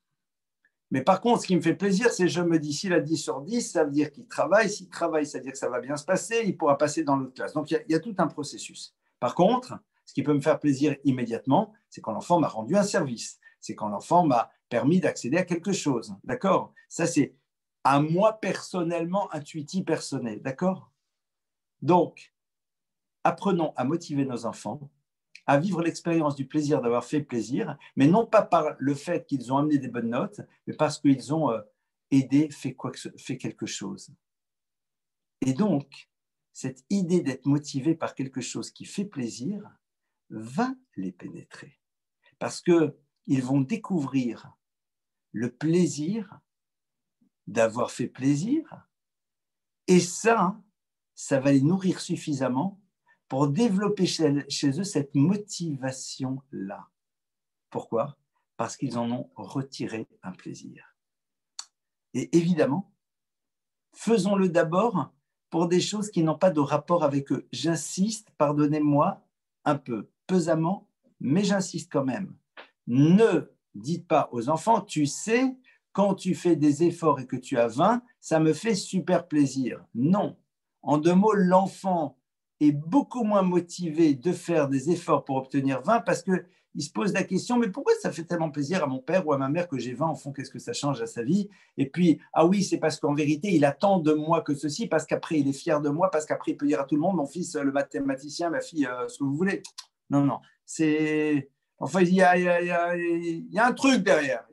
Mais par contre, ce qui me fait plaisir, c'est je me dis, s'il a 10 sur 10, ça veut dire qu'il travaille. S'il travaille, ça veut dire que ça va bien se passer. Il pourra passer dans l'autre classe. Donc, il y a tout un processus. Par contre, ce qui peut me faire plaisir immédiatement, c'est quand l'enfant m'a rendu un service. C'est quand l'enfant m'a permis d'accéder à quelque chose. D'accord? Ça, c'est à moi personnellement, intuitif personnel. D'accord? Donc, apprenons à motiver nos enfants à vivre l'expérience du plaisir d'avoir fait plaisir, mais non pas par le fait qu'ils ont amené des bonnes notes, mais parce qu'ils ont aidé, fait quelque chose. Et donc, cette idée d'être motivé par quelque chose qui fait plaisir va les pénétrer, parce qu'ils vont découvrir le plaisir d'avoir fait plaisir, et ça va les nourrir suffisamment pour développer chez eux cette motivation-là. Pourquoi? Parce qu'ils en ont retiré un plaisir. Et évidemment, faisons-le d'abord pour des choses qui n'ont pas de rapport avec eux. J'insiste, pardonnez-moi un peu pesamment, mais j'insiste quand même. Ne dites pas aux enfants, tu sais, quand tu fais des efforts et que tu as 20, ça me fait super plaisir. Non. En 2 mots, l'enfant est beaucoup moins motivé de faire des efforts pour obtenir 20 parce qu'il se pose la question, mais pourquoi ça fait tellement plaisir à mon père ou à ma mère que j'ai 20, au fond, qu'est-ce que ça change à sa vie? Et puis, ah oui, c'est parce qu'en vérité, il attend de moi que ceci, parce qu'après, il est fier de moi, parce qu'après, il peut dire à tout le monde, mon fils, le mathématicien, ma fille, ce que vous voulez. Non, non, c'est... Enfin, il y a un truc derrière.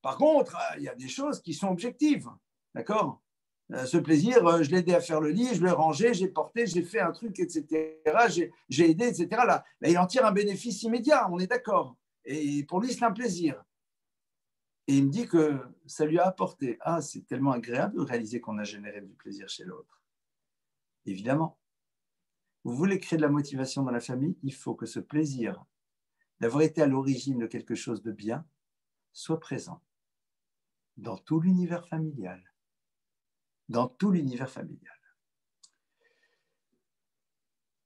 Par contre, il y a des choses qui sont objectives, d'accord? Ce plaisir, je l'ai aidé à faire le lit, je l'ai rangé, j'ai porté, j'ai fait un truc, etc. J'ai aidé, etc. Là, il en tire un bénéfice immédiat, on est d'accord. Et pour lui, c'est un plaisir. Et il me dit que ça lui a apporté. Ah, c'est tellement agréable de réaliser qu'on a généré du plaisir chez l'autre. Évidemment. Vous voulez créer de la motivation dans la famille, il faut que ce plaisir d'avoir été à l'origine de quelque chose de bien soit présent dans tout l'univers familial. Dans tout l'univers familial.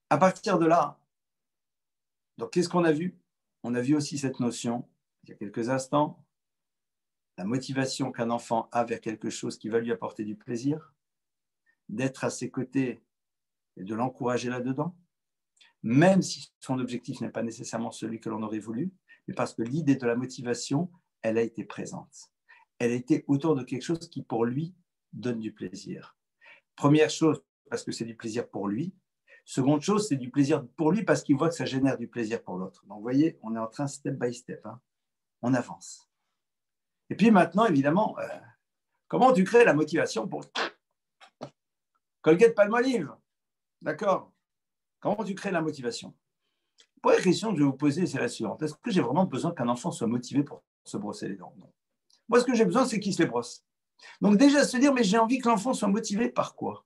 À partir de là, donc qu'est-ce qu'on a vu? On a vu aussi cette notion, il y a quelques instants, la motivation qu'un enfant a vers quelque chose qui va lui apporter du plaisir, d'être à ses côtés et de l'encourager là-dedans, même si son objectif n'est pas nécessairement celui que l'on aurait voulu, mais parce que l'idée de la motivation, elle a été présente. Elle a été autour de quelque chose qui, pour lui, donne du plaisir. Première chose, parce que c'est du plaisir pour lui. Seconde chose, c'est du plaisir pour lui parce qu'il voit que ça génère du plaisir pour l'autre. Donc, vous voyez, on est en train, step by step, hein, on avance. Et puis maintenant, évidemment, comment tu crées la motivation pour Colgate-Palmolive? D'accord. Comment tu crées la motivation? La première question que je vais vous poser, c'est la suivante. Est-ce que j'ai vraiment besoin qu'un enfant soit motivé pour se brosser les dents? Non. Moi, ce que j'ai besoin, c'est qu'il se les brosse. Donc déjà, se dire, mais j'ai envie que l'enfant soit motivé par quoi?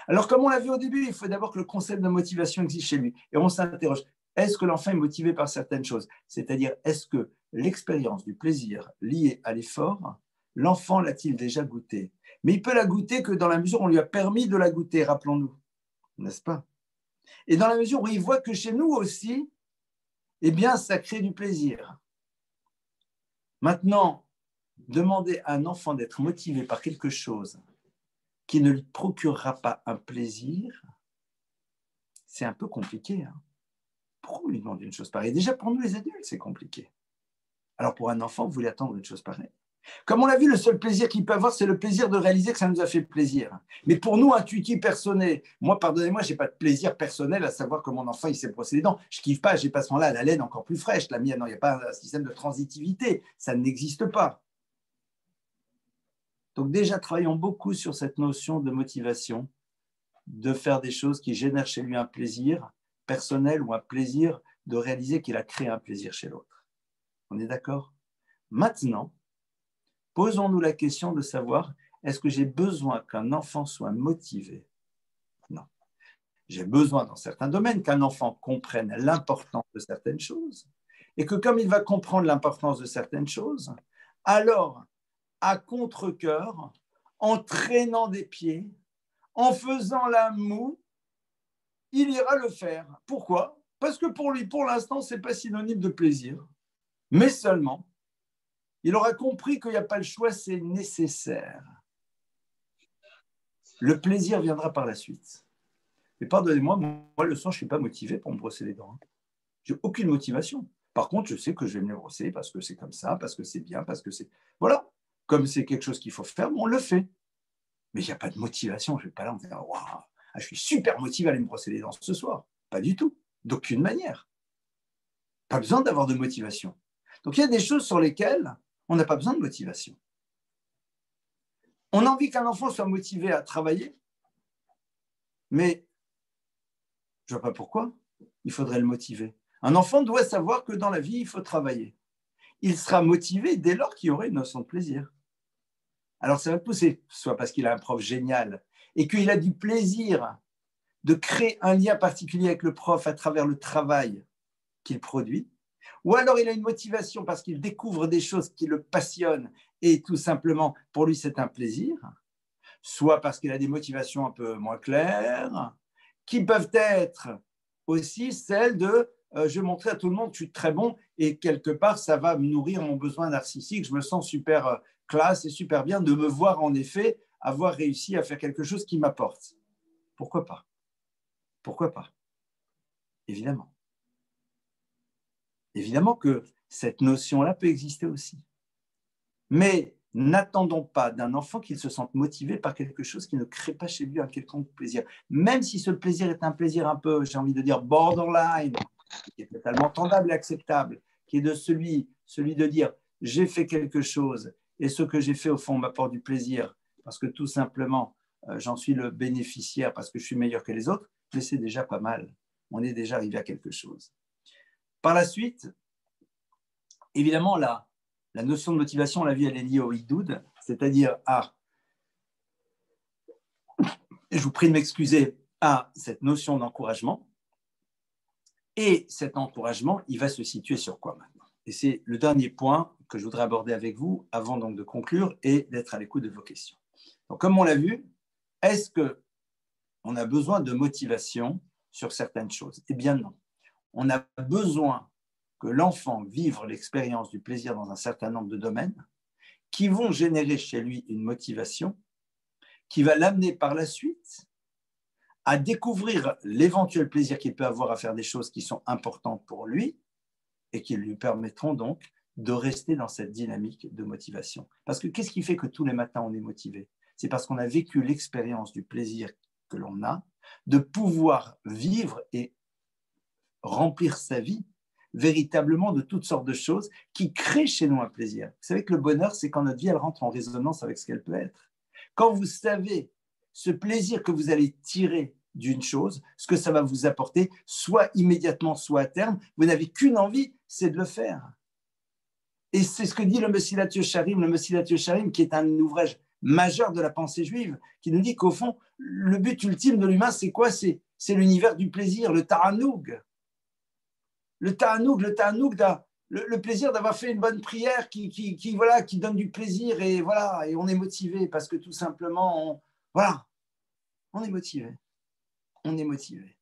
Alors, comme on l'a vu au début, il faut d'abord que le concept de motivation existe chez lui. Et on s'interroge, est-ce que l'enfant est motivé par certaines choses? C'est-à-dire, est-ce que l'expérience du plaisir liée à l'effort, l'enfant l'a-t-il déjà goûté? Mais il peut la goûter que dans la mesure où on lui a permis de la goûter, rappelons-nous, n'est-ce pas? Et dans la mesure où il voit que chez nous aussi, eh bien, ça crée du plaisir. Maintenant, demander à un enfant d'être motivé par quelque chose qui ne lui procurera pas un plaisir, c'est un peu compliqué. Hein. Pourquoi on lui demande une chose pareille? Déjà, pour nous, les adultes, c'est compliqué. Alors, pour un enfant, vous voulez attendre une chose pareille? Comme on l'a vu, le seul plaisir qu'il peut avoir, c'est le plaisir de réaliser que ça nous a fait plaisir. Mais pour nous, intuitif, personnel, moi, pardonnez-moi, je n'ai pas de plaisir personnel à savoir que mon enfant, il s'est brossé les dents. Je ne kiffe pas, j'ai pas ce moment-là la laine encore plus fraîche. La mienne, non, il n'y a pas un système de transitivité. Ça n'existe pas. Donc déjà, travaillons beaucoup sur cette notion de motivation, de faire des choses qui génèrent chez lui un plaisir personnel ou un plaisir de réaliser qu'il a créé un plaisir chez l'autre. On est d'accord? Maintenant, posons-nous la question de savoir, est-ce que j'ai besoin qu'un enfant soit motivé? Non. J'ai besoin dans certains domaines qu'un enfant comprenne l'importance de certaines choses et que comme il va comprendre l'importance de certaines choses, alors, à contre-cœur, en traînant des pieds, en faisant la moue, il ira le faire. Pourquoi? Parce que pour lui, pour l'instant, ce n'est pas synonyme de plaisir. Mais seulement, il aura compris qu'il n'y a pas le choix, c'est nécessaire. Le plaisir viendra par la suite. Mais pardonnez-moi, moi, le soir, je ne suis pas motivé pour me brosser les dents. Je n'ai aucune motivation. Par contre, je sais que je vais me les brosser parce que c'est comme ça, parce que c'est bien, parce que c'est... Voilà. Comme c'est quelque chose qu'il faut faire, on le fait. Mais il n'y a pas de motivation. Je ne vais pas là en disant « Waouh, je suis super motivé à aller me brosser les dents ce soir. » Pas du tout. D'aucune manière. Pas besoin d'avoir de motivation. Donc, il y a des choses sur lesquelles on n'a pas besoin de motivation. On a envie qu'un enfant soit motivé à travailler, mais je ne vois pas pourquoi il faudrait le motiver. Un enfant doit savoir que dans la vie, il faut travailler. Il sera motivé dès lors qu'il y aura une notion de plaisir. Alors, ça va pousser, soit parce qu'il a un prof génial et qu'il a du plaisir de créer un lien particulier avec le prof à travers le travail qu'il produit, ou alors il a une motivation parce qu'il découvre des choses qui le passionnent et tout simplement, pour lui, c'est un plaisir, soit parce qu'il a des motivations un peu moins claires, qui peuvent être aussi celles de je vais montrer à tout le monde que je suis très bon et quelque part, ça va me nourrir mon besoin narcissique. Je me sens super classe et super bien de me voir en effet avoir réussi à faire quelque chose qui m'apporte. Pourquoi pas? Pourquoi pas? Évidemment. Évidemment que cette notion-là peut exister aussi. Mais n'attendons pas d'un enfant qu'il se sente motivé par quelque chose qui ne crée pas chez lui un quelconque plaisir. Même si ce plaisir est un plaisir un peu, j'ai envie de dire, borderline, qui est totalement entendable et acceptable, qui est de celui de dire j'ai fait quelque chose et ce que j'ai fait au fond m'apporte du plaisir parce que tout simplement j'en suis le bénéficiaire parce que je suis meilleur que les autres, mais c'est déjà pas mal. On est déjà arrivé à quelque chose. Par la suite, évidemment, la notion de motivation, la vie, elle est liée au idoud, c'est-à-dire je vous prie de m'excuser, à cette notion d'encouragement. Et cet encouragement, il va se situer sur quoi maintenant? Et c'est le dernier point que je voudrais aborder avec vous avant donc de conclure et d'être à l'écoute de vos questions. Donc, comme on l'a vu, est-ce qu'on a besoin de motivation sur certaines choses? Eh bien non. On a besoin que l'enfant vive l'expérience du plaisir dans un certain nombre de domaines qui vont générer chez lui une motivation qui va l'amener par la suite à découvrir l'éventuel plaisir qu'il peut avoir à faire des choses qui sont importantes pour lui et qui lui permettront donc de rester dans cette dynamique de motivation. Parce que qu'est-ce qui fait que tous les matins on est motivé? C'est parce qu'on a vécu l'expérience du plaisir que l'on a, de pouvoir vivre et remplir sa vie véritablement de toutes sortes de choses qui créent chez nous un plaisir. Vous savez que le bonheur, c'est quand notre vie, elle rentre en résonance avec ce qu'elle peut être. Quand vous savez ce plaisir que vous allez tirer d'une chose, ce que ça va vous apporter, soit immédiatement, soit à terme, vous n'avez qu'une envie, c'est de le faire. Et c'est ce que dit le Mesilat Yesharim, qui est un ouvrage majeur de la pensée juive, qui nous dit qu'au fond, le but ultime de l'humain, c'est quoi? C'est l'univers du plaisir, le ta'anoug. Le plaisir d'avoir fait une bonne prière qui donne du plaisir et voilà, et on est motivé parce que tout simplement, on est motivé. On est motivé.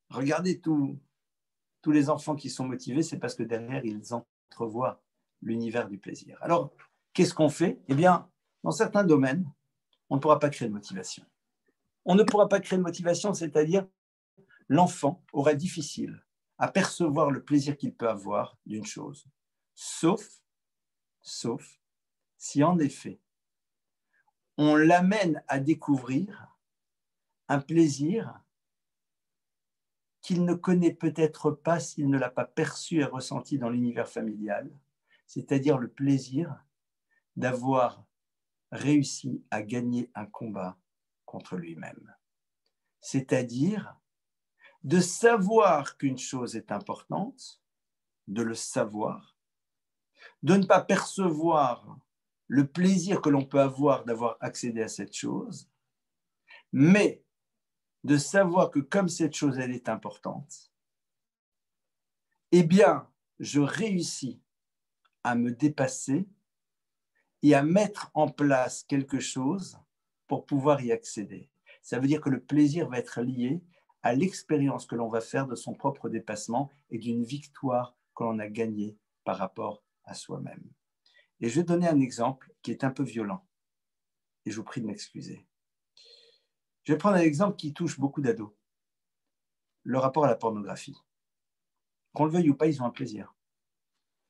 Regardez tous les enfants qui sont motivés, c'est parce que derrière, ils entrevoient l'univers du plaisir. Alors, qu'est-ce qu'on fait? Eh bien, dans certains domaines, on ne pourra pas créer de motivation. On ne pourra pas créer de motivation, c'est-à-dire l'enfant aura difficile à percevoir le plaisir qu'il peut avoir d'une chose, sauf si en effet, on l'amène à découvrir un plaisir qu'il ne connaît peut-être pas s'il ne l'a pas perçu et ressenti dans l'univers familial, c'est-à-dire le plaisir d'avoir réussi à gagner un combat contre lui-même. C'est-à-dire de savoir qu'une chose est importante, de le savoir, de ne pas percevoir le plaisir que l'on peut avoir d'avoir accédé à cette chose, mais de savoir que comme cette chose, elle est importante, eh bien, je réussis à me dépasser et à mettre en place quelque chose pour pouvoir y accéder. Ça veut dire que le plaisir va être lié à l'expérience que l'on va faire de son propre dépassement et d'une victoire que l'on a gagnée par rapport à soi-même. Et je vais donner un exemple qui est un peu violent. Et je vous prie de m'excuser. Je vais prendre un exemple qui touche beaucoup d'ados. Le rapport à la pornographie. Qu'on le veuille ou pas, ils ont un plaisir.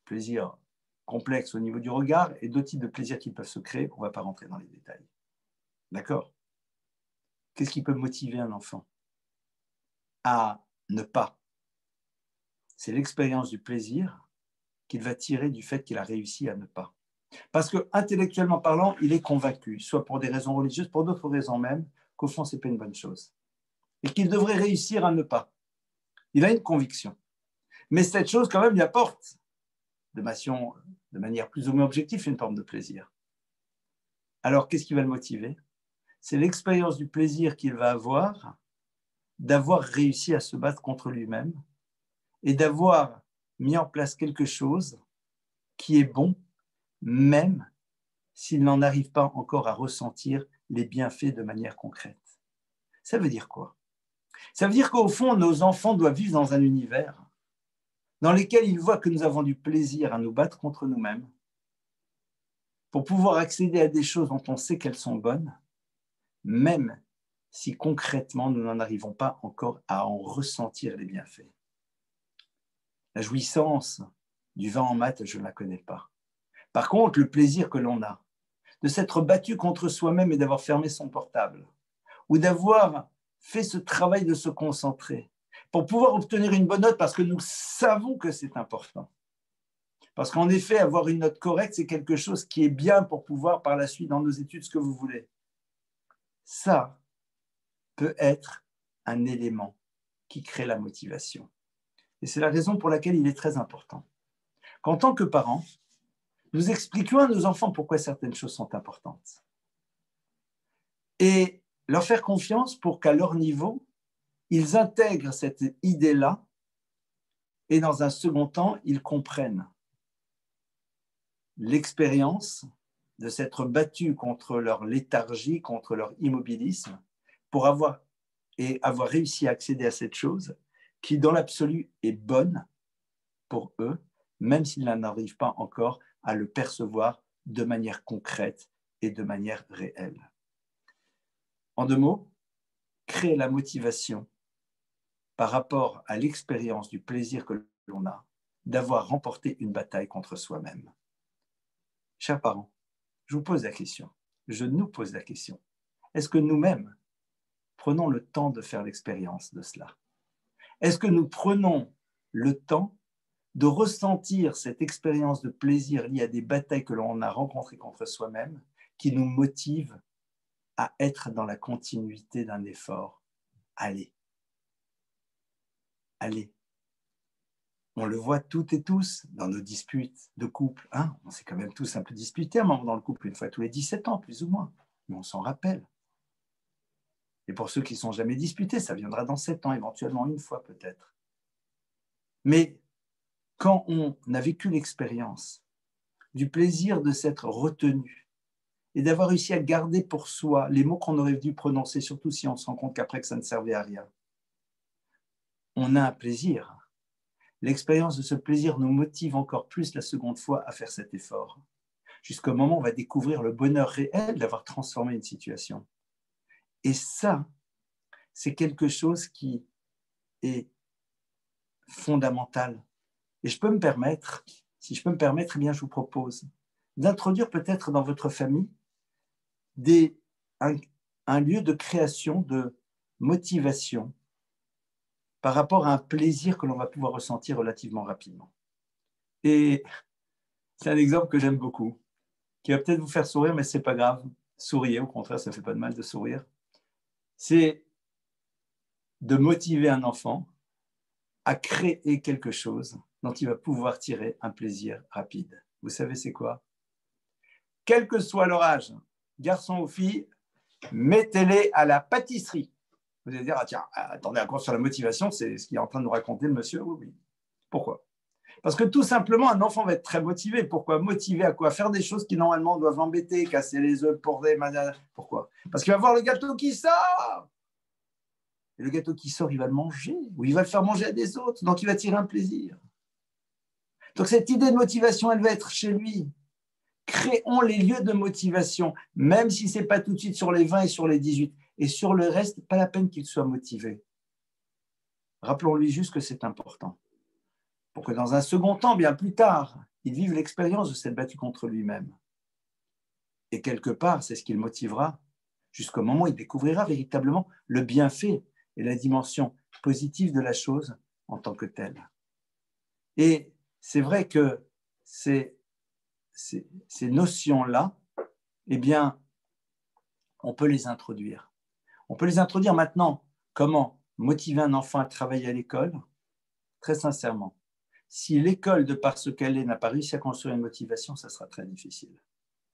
Plaisir complexe au niveau du regard et d'autres types de plaisirs qui peuvent se créer. On ne va pas rentrer dans les détails. D'accord? Qu'est-ce qui peut motiver un enfant à ne pas? C'est l'expérience du plaisir qu'il va tirer du fait qu'il a réussi à ne pas. Parce que, intellectuellement parlant, il est convaincu, soit pour des raisons religieuses, pour d'autres raisons même, qu'au fond, ce n'est pas une bonne chose. Et qu'il devrait réussir à ne pas. Il a une conviction. Mais cette chose, quand même, lui apporte, de manière plus ou moins objective, une forme de plaisir. Alors, qu'est-ce qui va le motiver? C'est l'expérience du plaisir qu'il va avoir d'avoir réussi à se battre contre lui-même et d'avoir mis en place quelque chose qui est bon, même s'il n'en arrive pas encore à ressentir les bienfaits de manière concrète. Ça veut dire quoi? Ça veut dire qu'au fond, nos enfants doivent vivre dans un univers dans lequel ils voient que nous avons du plaisir à nous battre contre nous-mêmes pour pouvoir accéder à des choses dont on sait qu'elles sont bonnes, même si concrètement nous n'en arrivons pas encore à en ressentir les bienfaits. La jouissance du vin en maths, je ne la connais pas. Par contre, le plaisir que l'on a de s'être battu contre soi-même et d'avoir fermé son portable, ou d'avoir fait ce travail de se concentrer pour pouvoir obtenir une bonne note parce que nous savons que c'est important. Parce qu'en effet, avoir une note correcte, c'est quelque chose qui est bien pour pouvoir par la suite dans nos études, ce que vous voulez. Ça peut être un élément qui crée la motivation. Et c'est la raison pour laquelle il est très important qu'en tant que parents, nous expliquions à nos enfants pourquoi certaines choses sont importantes. Et leur faire confiance pour qu'à leur niveau, ils intègrent cette idée-là et dans un second temps, ils comprennent l'expérience de s'être battus contre leur léthargie, contre leur immobilisme, pour avoir réussi à accéder à cette chose qui, dans l'absolu, est bonne pour eux, même s'ils n'arrivent pas encore à le percevoir de manière concrète et de manière réelle. En deux mots, créer la motivation par rapport à l'expérience du plaisir que l'on a d'avoir remporté une bataille contre soi-même. Chers parents, je vous pose la question, je nous pose la question, est-ce que nous-mêmes prenons le temps de faire l'expérience de cela? Est-ce que nous prenons le temps de ressentir cette expérience de plaisir liée à des batailles que l'on a rencontrées contre soi-même qui nous motivent à être dans la continuité d'un effort? Allez. On le voit toutes et tous dans nos disputes de couple. Hein, on s'est quand même tous un peu disputés à un moment dans le couple, une fois tous les 17 ans, plus ou moins. Mais on s'en rappelle. Et pour ceux qui ne sont jamais disputés, ça viendra dans 7 ans, éventuellement une fois peut-être. Mais quand on a vécu l'expérience du plaisir de s'être retenu et d'avoir réussi à garder pour soi les mots qu'on aurait dû prononcer, surtout si on se rend compte qu'après que ça ne servait à rien, on a un plaisir. L'expérience de ce plaisir nous motive encore plus la seconde fois à faire cet effort, jusqu'au moment où on va découvrir le bonheur réel d'avoir transformé une situation. Et ça, c'est quelque chose qui est fondamental. Et je peux me permettre, si je peux me permettre, eh bien, je vous propose d'introduire peut-être dans votre famille un lieu de création, de motivation par rapport à un plaisir que l'on va pouvoir ressentir relativement rapidement. Et c'est un exemple que j'aime beaucoup, qui va peut-être vous faire sourire, mais ce n'est pas grave. Souriez, au contraire, ça ne fait pas de mal de sourire. C'est de motiver un enfant à créer quelque chose dont il va pouvoir tirer un plaisir rapide. Vous savez c'est quoi? Quel que soit leur âge, garçon ou fille, mettez-les à la pâtisserie. Vous allez dire, ah tiens, attendez, un cours sur la motivation, c'est ce qu'il est en train de nous raconter le monsieur. Oui, oui. Pourquoi? Parce que tout simplement, un enfant va être très motivé. Pourquoi? Motivé à quoi? Faire des choses qui normalement doivent l'embêter, casser les œufs pour des... Pourquoi? Parce qu'il va voir le gâteau qui sort. Et le gâteau qui sort, il va le manger, ou il va le faire manger à des autres, donc il va tirer un plaisir. Donc cette idée de motivation, elle va être chez lui. Créons les lieux de motivation, même si ce n'est pas tout de suite sur les 20 et sur les 18. Et sur le reste, pas la peine qu'il soit motivé. Rappelons-lui juste que c'est important. Pour que dans un second temps, bien plus tard, il vive l'expérience de s'être battu contre lui-même. Et quelque part, c'est ce qui le motivera jusqu'au moment où il découvrira véritablement le bienfait et la dimension positive de la chose en tant que telle. Et c'est vrai que ces notions-là, eh bien, on peut les introduire. On peut les introduire maintenant. Comment motiver un enfant à travailler à l'école? Très sincèrement, si l'école, de par ce qu'elle est, n'a pas réussi à construire une motivation, ça sera très difficile.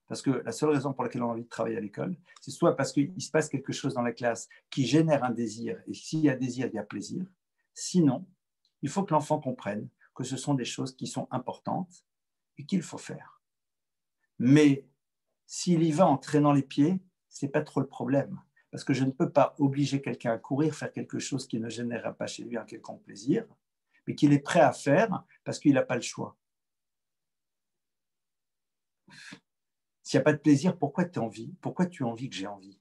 Parce que la seule raison pour laquelle on a envie de travailler à l'école, c'est soit parce qu'il se passe quelque chose dans la classe qui génère un désir, et s'il y a désir, il y a plaisir. Sinon, il faut que l'enfant comprenne que ce sont des choses qui sont importantes et qu'il faut faire. Mais s'il y va en traînant les pieds, ce n'est pas trop le problème. parce que je ne peux pas obliger quelqu'un à courir, faire quelque chose qui ne générera pas chez lui un quelconque plaisir, mais qu'il est prêt à faire parce qu'il n'a pas le choix. S'il n'y a pas de plaisir, pourquoi tu as envie? Pourquoi tu as envie que j'ai envie?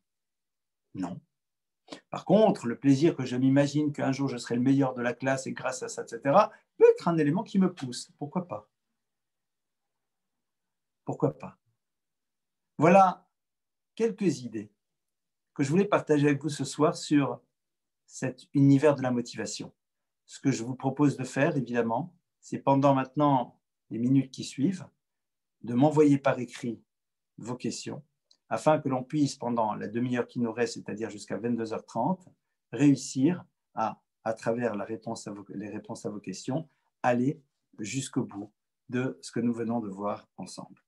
Non. Par contre, le plaisir que je m'imagine qu'un jour je serai le meilleur de la classe et grâce à ça, etc., peut être un élément qui me pousse. Pourquoi pas? Pourquoi pas? Voilà quelques idées que je voulais partager avec vous ce soir sur cet univers de la motivation. Ce que je vous propose de faire, évidemment, c'est pendant maintenant les minutes qui suivent, de m'envoyer par écrit vos questions, afin que l'on puisse, pendant la demi-heure qui nous reste, c'est-à-dire jusqu'à 22h30, réussir à travers les réponses à vos questions, aller jusqu'au bout de ce que nous venons de voir ensemble.